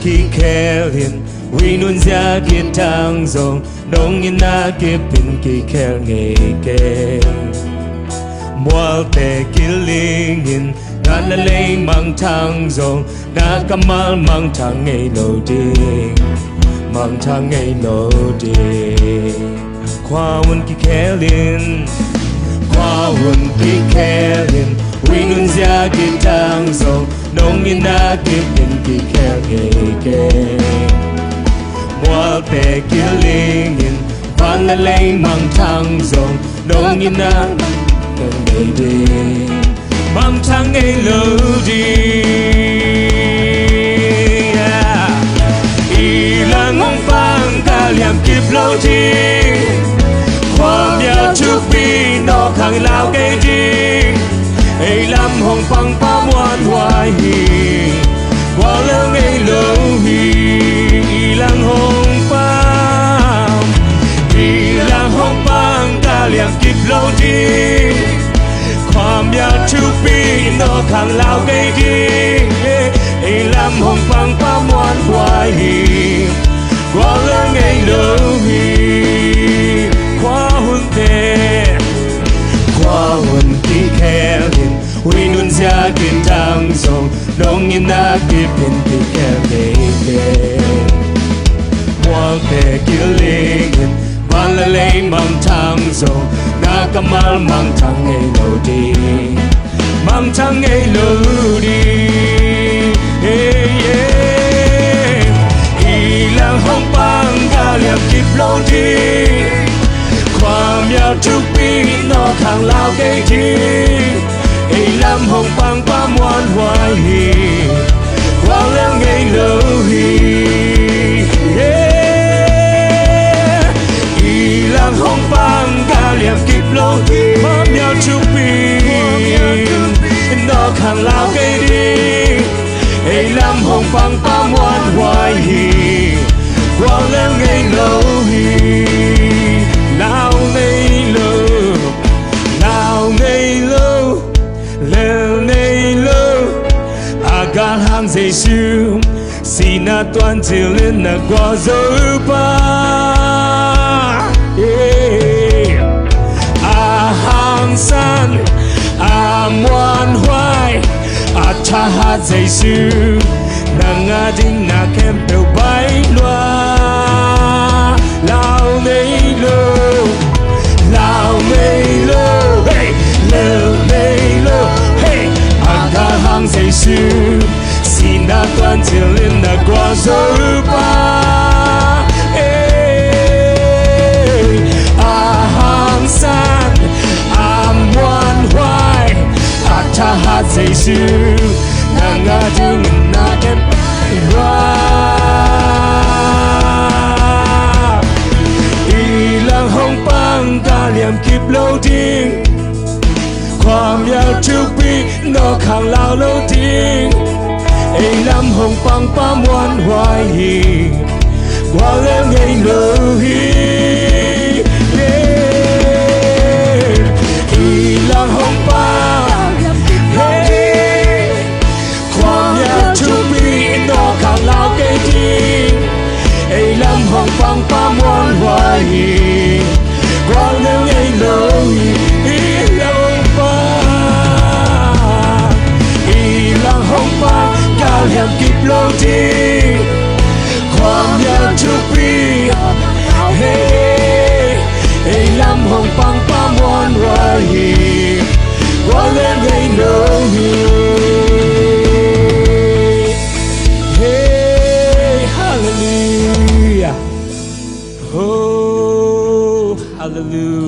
khi khe liền vì nun ra kia thang dòng đông in na kia pin khi khe nghề kề mua tè kia linh in ngàn là lấy mang thang dòng na kamal mang thang ngày lâu đi mang thang ngày lâu đi qua un khi khe liền qua un khi khe liền vì nun ra kia thang dòng đông in na kia pin khi khe nghề kề mua tè kia linh in van là lấy mang thang dòng đông in na ngày đi mang thang ngày lâu đi y là ngông phang cả liam kịp lâu đi khoa nhà trước bi nó khang lao cây đi ấy làm hồng phang pa muan hoài qua lâu ngày lâu y lang hồng phang y lang hồng phang cả liam kịp lâu điความอยากทุกปีนอข้างลาวไกลดีไอ้ลำห้องฟังป้ามวนควายกว่าเรื่องไงเลยคว้าหุ่นเตะคว้าหุ่นที่แค่เห็นวินุนจะกินทางส่งน้องยินนักที่เป็นที่แค่เด็กมองแต่กิเลสมันละเลยมั่งทางส่งก็มั่งทางไงเราดีมั่งทางไงเราดีอีหลังห้องปังก็เรียบกิบเราดีความยาวทุกปีนอข้างลาวไกลทีไอ้ลำห้องปังป้ามวนไว้ความเรื่องไงเราดีอีหลังห้องปังก็เรียบกิบเราดีความยาวทุกปีนอข้างลาวไกลดีไอ้ลำห้องปังป้ามวนไว้ความเรื่องไงเราดีลาวไงเราลาวไงเราเลวไงเราอาการห่างใจสูงสีหน้าตัวที่เล่นนักกว่าเจ้าป้าสันอามวนหวายอาชาหาใจสูนางอาดินนาแคมเปลใบลัวลาวไม่รู้ลาวไม่รู้เฮ้เลวไม่รู้เฮ้อาการห่างใจสูสีหน้าตัวที่เล่นนักกว่าเจ้าป้าอาห่างสันถ้าหาใจสูนางอาจงน่าเก็บไว้อีหลังห้องปังกาเหลี่ยมคลิปโลดิ้งความยาวทุกปีนอข้างลาวโลดิ้งไอ้ลำห้องปังป้ามวนไว้กว่าเรื่องไงเลยอีหลังห้องปังข้างลาวไกลทีไอ้ลำห้องฟังป้ามวนไว้กว่าเรื่องไอ้เลยอีหลังฟังอีหลังห้องฟังก้าวแหมกิบโลดีความยาวทุกปีเฮ้ไอ้ลำห้องฟังป้ามวนไว้กว่าเรื่องไอ้เลยHallelujah.